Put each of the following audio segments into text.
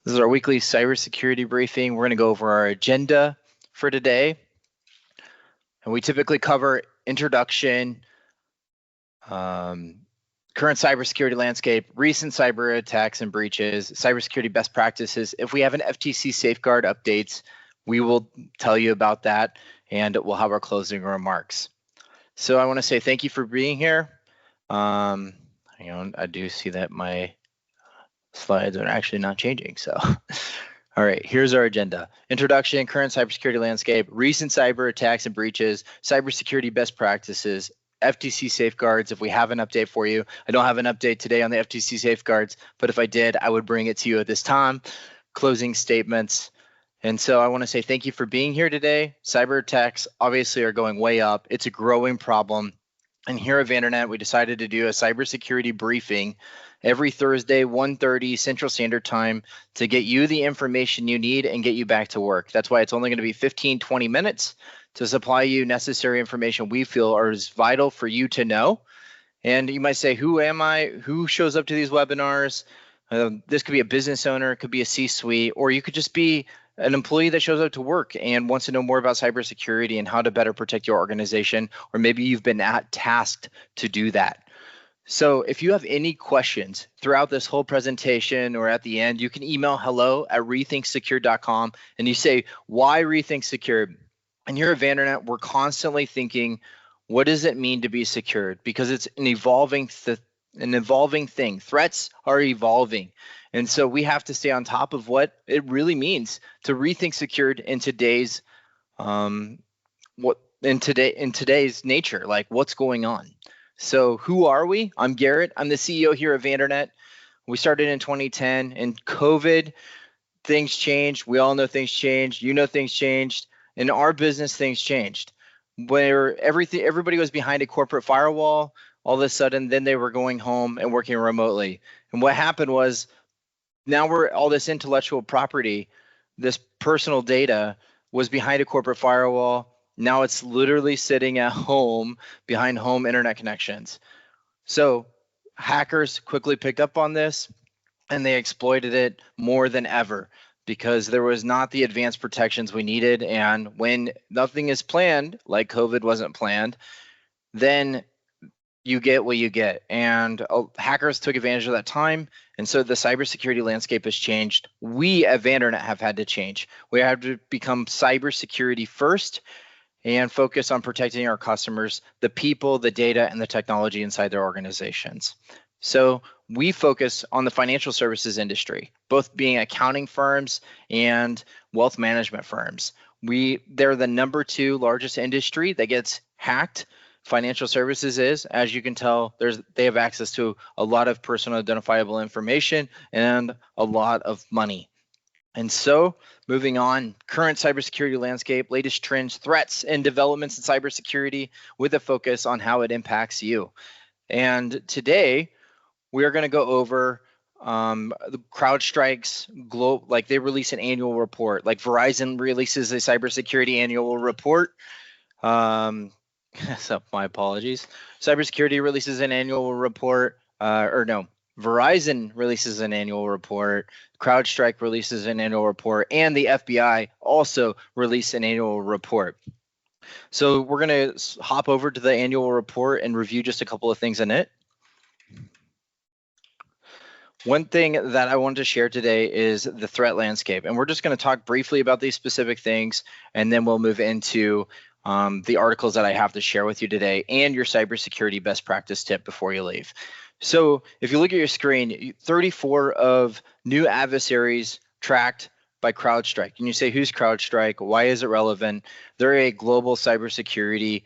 This is our weekly cybersecurity briefing. We're going to go over our agenda for today. And we typically cover introduction, current cybersecurity landscape, recent cyber attacks and breaches, cybersecurity best practices. If we have an FTC safeguard updates, we will tell you about that, and we'll have our closing remarks. So I want to say thank you for being here. Hang on, I do see that my slides are actually not changing, so. All right, here's our agenda. Introduction, current cybersecurity landscape, recent cyber attacks and breaches, cybersecurity best practices, FTC safeguards. If we have an update for you, I don't have an update today on the FTC safeguards, but if I did, I would bring it to you at this time. Closing statements. And so I want to say thank you for being here today. Cyber attacks obviously are going way up. It's a growing problem. And here at Vandernet, we decided to do a cybersecurity briefing every Thursday, 1:30 Central Standard Time, to get you the information you need and get you back to work. That's why it's only going to be 15, 20 minutes to supply you necessary information we feel is vital for you to know. And you might say, who am I? Who shows up to these webinars? This could be a business owner, it could be a C-suite, or you could just be an employee that shows up to work and wants to know more about cybersecurity and how to better protect your organization, or maybe you've been tasked to do that. So if you have any questions throughout this whole presentation or at the end, you can email hello@rethinksecure.com and you say, why Rethink Secure? And here at Vandernet, we're constantly thinking, what does it mean to be secured? Because it's an evolving thing. Threats are evolving. And so we have to stay on top of what it really means to rethink secured in today's today's nature, like what's going on. So who are we? I'm Garrett. I'm the CEO here at Vandernet. We started in 2010, and COVID, things changed. We all know things changed. You know things changed. In our business, things changed. Where everybody was behind a corporate firewall, all of a sudden, then they were going home and working remotely. And what happened was, now we're all this intellectual property, this personal data was behind a corporate firewall. Now it's literally sitting at home behind home internet connections. So hackers quickly picked up on this and they exploited it more than ever because there was not the advanced protections we needed. And when nothing is planned, like COVID wasn't planned, then you get what you get. And hackers took advantage of that time. And so the cybersecurity landscape has changed. We at Vandernet have had to change. We have to become cybersecurity first and focus on protecting our customers, the people, the data, and the technology inside their organizations. So we focus on the financial services industry, both being accounting firms and wealth management firms. They're the number 2 largest industry that gets hacked. Financial services is, as you can tell, they have access to a lot of personal identifiable information and a lot of money. And so moving on, current cybersecurity landscape, latest trends, threats, and developments in cybersecurity with a focus on how it impacts you. And today we are going to go over the Crowdstrike's like they release an annual report, like Verizon releases a cybersecurity annual report. So my apologies. Cybersecurity releases an annual report, Verizon releases an annual report, CrowdStrike releases an annual report, and the FBI also released an annual report. So we're going to hop over to the annual report and review just a couple of things in it. One thing that I wanted to share today is the threat landscape, and we're just going to talk briefly about these specific things, and then we'll move into the articles that I have to share with you today and your cybersecurity best practice tip before you leave. So if you look at your screen, 34 of new adversaries tracked by CrowdStrike. And you say, who's CrowdStrike? Why is it relevant? They're a global cybersecurity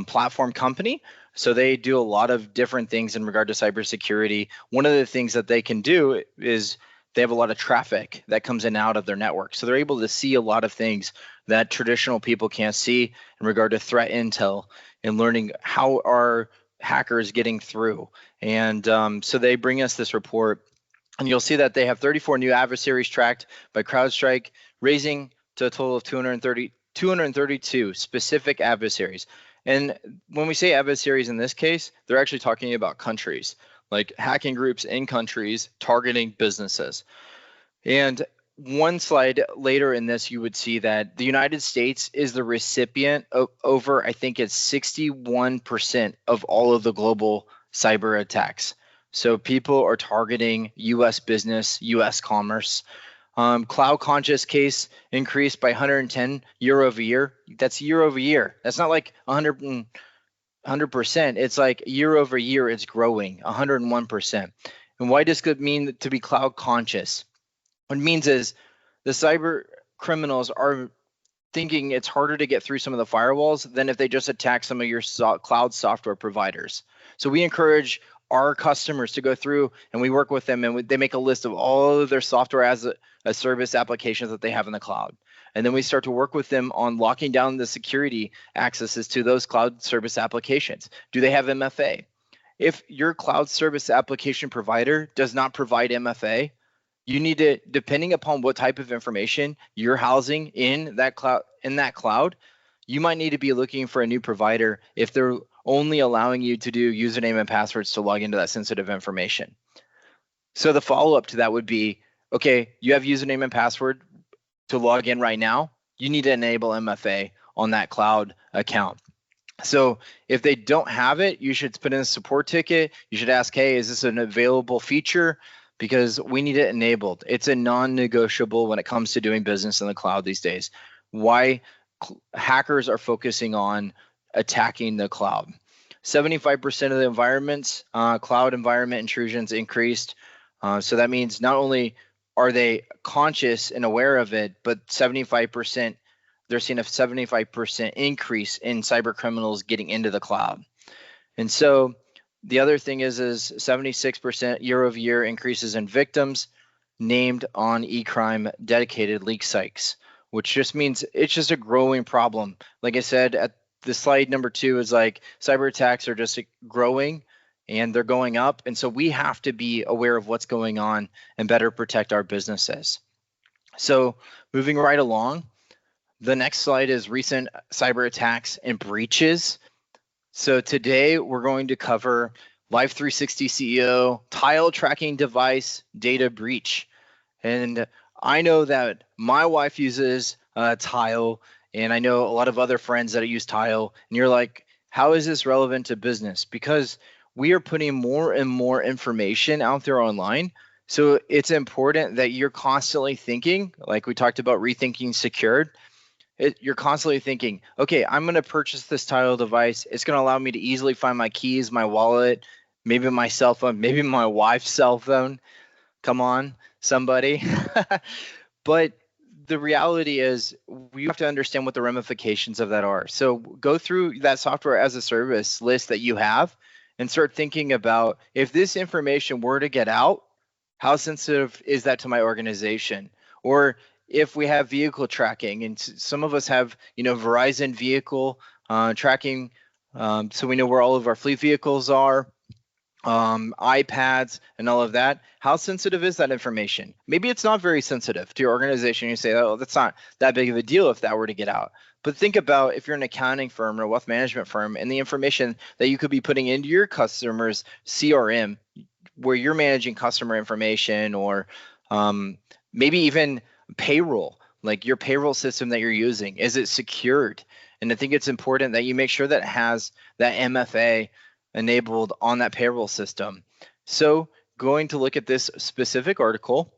platform company. So they do a lot of different things in regard to cybersecurity. One of the things that they can do is they have a lot of traffic that comes in and out of their network. So they're able to see a lot of things that traditional people can't see in regard to threat intel and learning how are hackers getting through. And so they bring us this report, and you'll see that they have 34 new adversaries tracked by CrowdStrike, raising to a total of 232 specific adversaries. And when we say adversaries in this case, they're actually talking about countries, like hacking groups in countries targeting businesses. And one slide later in this, you would see that the United States is the recipient of over, I think it's 61% of all of the global cyber attacks. So people are targeting US business, US commerce. Cloud conscious case increased by 110 year over year. That's year over year. That's not like 100%. It's like year over year, it's growing 101%. And why does it mean to be cloud conscious? What it means is the cyber criminals are thinking it's harder to get through some of the firewalls than if they just attack some of your cloud software providers. So we encourage our customers to go through and we work with them, and they make a list of all of their software as a service applications that they have in the cloud. And then we start to work with them on locking down the security accesses to those cloud service applications. Do they have MFA? If your cloud service application provider does not provide MFA, you need to, depending upon what type of information you're housing in that cloud, you might need to be looking for a new provider if they're only allowing you to do username and passwords to log into that sensitive information. So the follow-up to that would be, okay, you have username and password to log in right now. You need to enable MFA on that cloud account. So if they don't have it, you should put in a support ticket. You should ask, hey, is this an available feature? Because we need it enabled. It's a non-negotiable when it comes to doing business in the cloud these days. Why hackers are focusing on attacking the cloud. 75% of the environments, cloud environment intrusions increased. So that means not only are they conscious and aware of it, but 75%, they're seeing a 75% increase in cyber criminals getting into the cloud. And so the other thing is 76% year over year increases in victims named on eCrime dedicated leak sites, which just means it's just a growing problem. Like I said, at the slide number 2 is like cyber attacks are just growing and they're going up. And so we have to be aware of what's going on and better protect our businesses. So moving right along, the next slide is recent cyber attacks and breaches. So today we're going to cover Life360 CEO, tile tracking device, data breach. And I know that my wife uses tile, and I know a lot of other friends that use tile, and you're like, how is this relevant to business? Because we are putting more and more information out there online. So it's important that you're constantly thinking, like we talked about rethinking secured. You're constantly thinking, okay, I'm going to purchase this tile device. It's going to allow me to easily find my keys, my wallet, maybe my cell phone, maybe my wife's cell phone. Come on, somebody. But the reality is we have to understand what the ramifications of that are. So go through that software as a service list that you have and start thinking about, if this information were to get out, how sensitive is that to my organization? Or if we have vehicle tracking, and some of us have, Verizon vehicle tracking, so we know where all of our fleet vehicles are, iPads and all of that. How sensitive is that information? Maybe it's not very sensitive to your organization. You say, oh, that's not that big of a deal if that were to get out. But think about if you're an accounting firm or a wealth management firm and the information that you could be putting into your customers' CRM, where you're managing customer information, or maybe even payroll, like your payroll system that you're using, is it secured? And I think it's important that you make sure that it has that MFA enabled on that payroll system. So going to look at this specific article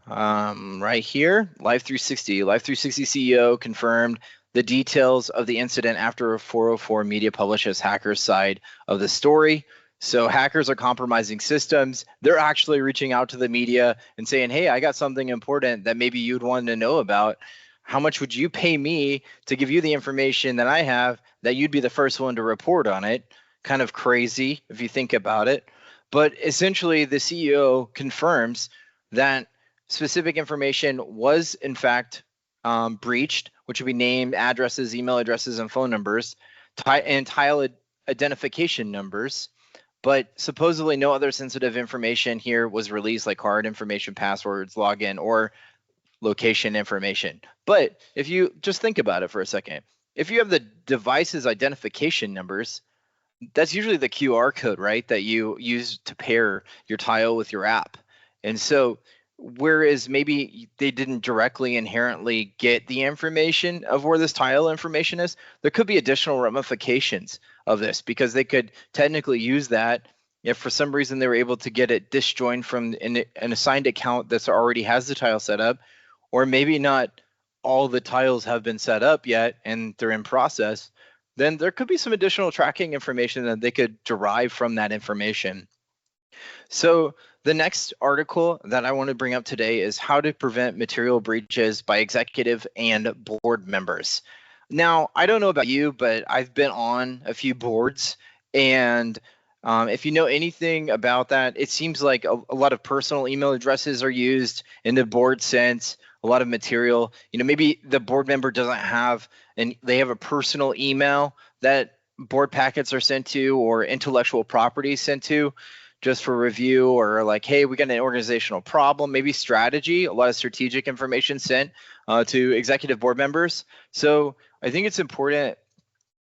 right here, Life360 CEO confirmed the details of the incident after a 404 media publishes hackers' side of the story. So hackers are compromising systems. They're actually reaching out to the media and saying, hey, I got something important that maybe you'd want to know about. How much would you pay me to give you the information that I have that you'd be the first one to report on it? Kind of crazy if you think about it. But essentially, the CEO confirms that specific information was in fact breached, which would be name, addresses, email addresses, and phone numbers, and tile identification numbers. But supposedly no other sensitive information here was released, like card information, passwords, login, or location information. But if you just think about it for a second, if you have the device's identification numbers, that's usually the QR code, right, that you use to pair your tile with your app. And so whereas maybe they didn't directly inherently get the information of where this tile information is, there could be additional ramifications of this, because they could technically use that if for some reason they were able to get it disjoined from an assigned account that's already has the tile set up, or maybe not all the tiles have been set up yet and they're in process. Then there could be some additional tracking information that they could derive from that information. So the next article that I want to bring up today is how to prevent material breaches by executive and board members. Now, I don't know about you, but I've been on a few boards, and if you know anything about that, it seems like a lot of personal email addresses are used in the board sense. A lot of material, maybe the board member doesn't have, and they have a personal email that board packets are sent to, or intellectual property sent to, just for review, or like, hey, we got an organizational problem, maybe strategy, a lot of strategic information sent to executive board members. So I think it's important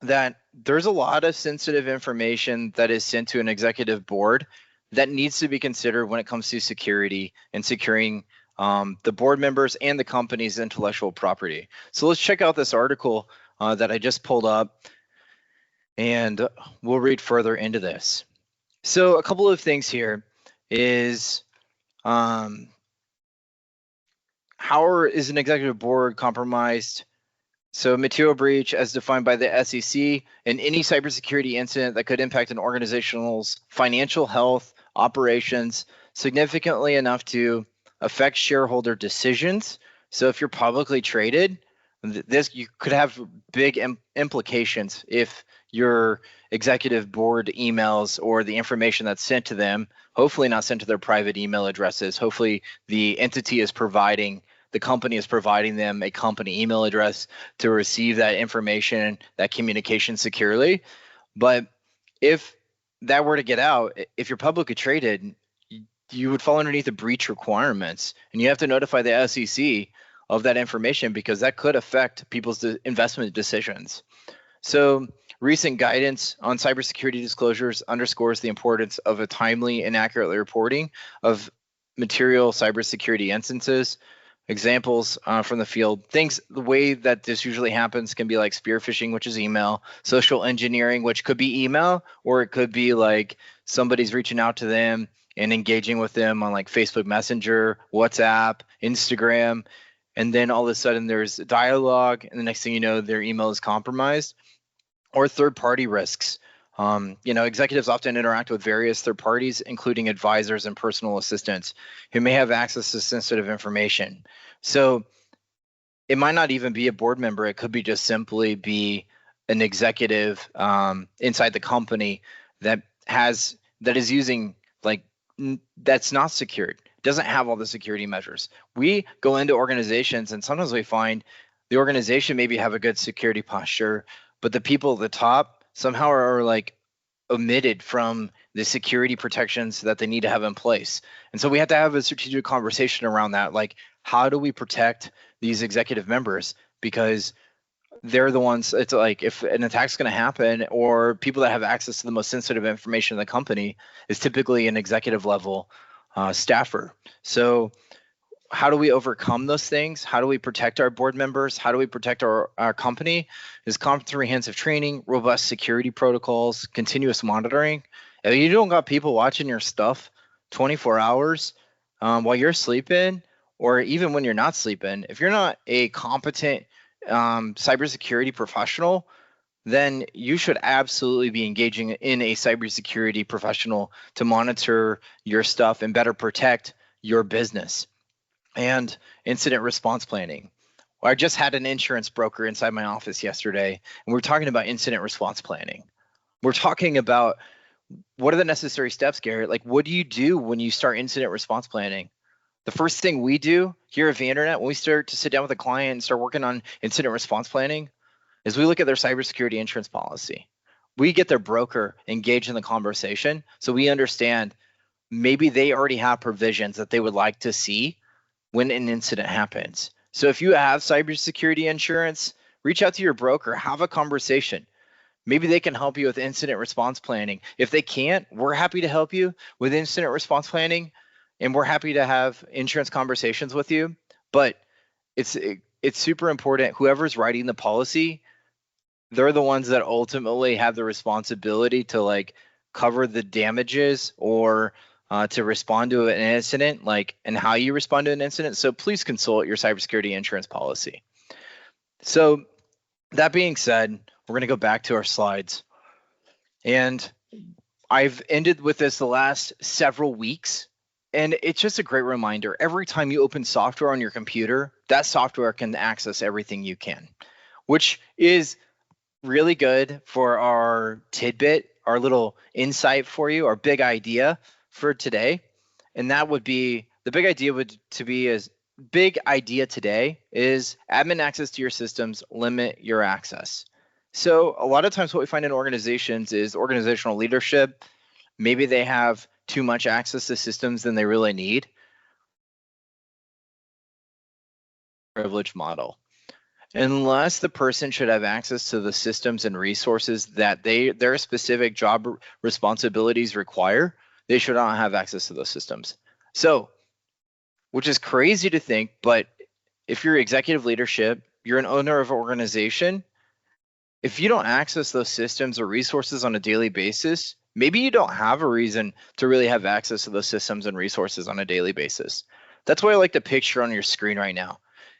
that there's a lot of sensitive information that is sent to an executive board that needs to be considered when it comes to security and securing the board members and the company's intellectual property. So let's check out this article that I just pulled up, and we'll read further into this. So a couple of things here is how is an executive board compromised? So material breach as defined by the SEC, and any cybersecurity incident that could impact an organization's financial health, operations, significantly enough to affect shareholder decisions. So if you're publicly traded, you could have big implications if your executive board emails or the information that's sent to them, hopefully not sent to their private email addresses. Hopefully the entity is providing, the company is providing them a company email address to receive that information, that communication securely. But if that were to get out, if you're publicly traded, you would fall underneath the breach requirements, and you have to notify the SEC of that information, because that could affect people's investment decisions. So recent guidance on cybersecurity disclosures underscores the importance of a timely and accurately reporting of material cybersecurity instances. Examples from the field, the way that this usually happens can be like spear phishing, which is email, social engineering, which could be email, or it could be like somebody's reaching out to them and engaging with them on like Facebook Messenger, WhatsApp, Instagram, and then all of a sudden there's dialogue, and the next thing you know, their email is compromised. Or third-party risks. Executives often interact with various third parties, including advisors and personal assistants, who may have access to sensitive information. So it might not even be a board member. It could be just simply be an executive inside the company that is using that's not secured, doesn't have all the security measures. We go into organizations, and sometimes we find the organization maybe have a good security posture, but the people at the top somehow are like omitted from the security protections that they need to have in place. And so we have to have a strategic conversation around that. Like, how do we protect these executive members? Because they're the ones, it's like if an attack's going to happen, or people that have access to the most sensitive information in the company is typically an executive level staffer. So how do we overcome those things? How do we protect our board members? How do we protect our company? Is comprehensive training, robust security protocols, continuous monitoring. If you don't got people watching your stuff 24 hours while you're sleeping, or even when you're not sleeping, if you're not a competent cybersecurity professional, then you should absolutely be engaging in a cybersecurity professional to monitor your stuff and better protect your business. And incident response planning. I just had an insurance broker inside my office yesterday, and we're talking about incident response planning. We're talking about what are the necessary steps, Garrett? Like, what do you do when you start incident response planning? The first thing we do here at VanderNet when we start to sit down with a client and start working on incident response planning is we look at their cybersecurity insurance policy. We get their broker engaged in the conversation, so we understand maybe they already have provisions that they would like to see when an incident happens. So if you have cybersecurity insurance, reach out to your broker, have a conversation. Maybe they can help you with incident response planning. If they can't, we're happy to help you with incident response planning. and we're happy to have insurance conversations with you, but it's super important. Whoever's writing the policy, they're the ones that ultimately have the responsibility to like cover the damages or to respond to an incident, like, and how you respond to an incident. So please consult your cybersecurity insurance policy. So that being said, we're going to go back to our slides. And I've ended with this the last several weeks, and it's just a great reminder. Every time you open software on your computer, that software can access everything you can, which is really good for our tidbit, our little insight for you, our big idea for today. And that would be, the big idea today is admin access to your systems, limit your access. So a lot of times what we find in organizations is organizational leadership. Maybe they have too much access to systems than they really need. Privilege model. Unless the person should have access to the systems and resources that their specific job responsibilities require, they should not have access to those systems. So, which is crazy to think, but if you're executive leadership, you're an owner of an organization, if you don't access those systems or resources on a daily basis, maybe you don't have a reason to really have access to those systems and resources on a daily basis. That's why I like the picture on your screen right now.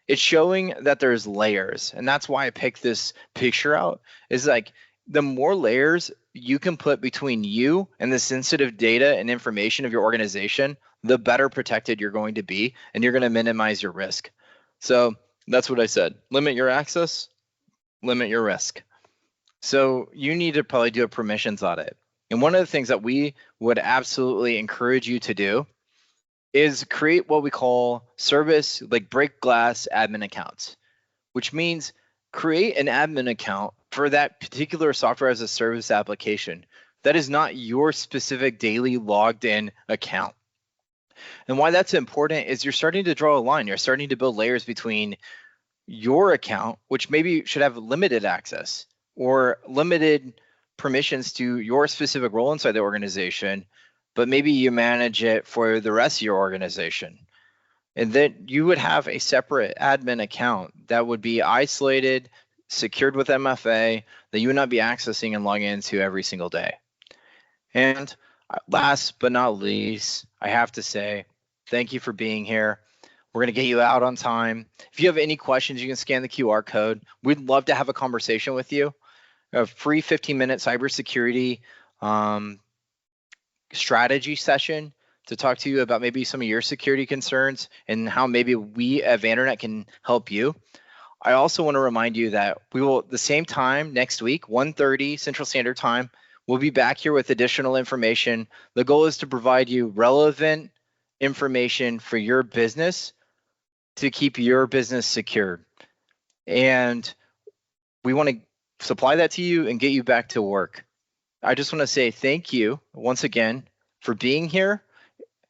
It's showing that there's layers, and that's why I picked this picture out. Is like the more layers you can put between you and the sensitive data and information of your organization, the better protected you're going to be, and you're going to minimize your risk. So that's what I said. Limit your access, limit your risk. So you need to probably do a permissions audit. And one of the things that we would absolutely encourage you to do is create what we call service, like break glass admin accounts, which means create an admin account for that particular software as a service application that is not your specific daily logged in account. And why that's important is you're starting to draw a line. You're starting to build layers between your account, which maybe should have limited access or limited permissions to your specific role inside the organization, but maybe you manage it for the rest of your organization. And then you would have a separate admin account that would be isolated, secured with MFA, that you would not be accessing and logging into every single day. And last but not least, I have to say, thank you for being here. We're going to get you out on time. If you have any questions, you can scan the QR code. We'd love to have a conversation with you. A free 15-minute cybersecurity strategy session to talk to you about maybe some of your security concerns and how maybe we at Vandernet can help you. I also want to remind you that we will, the same time next week, 1:30 Central Standard Time, we'll be back here with additional information. The goal is to provide you relevant information for your business to keep your business secured. And we want to supply that to you and get you back to work. I just want to say thank you once again for being here.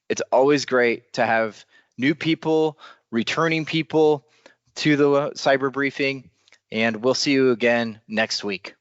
It's always great to have new people, returning people to the cyber briefing, and we'll see you again next week.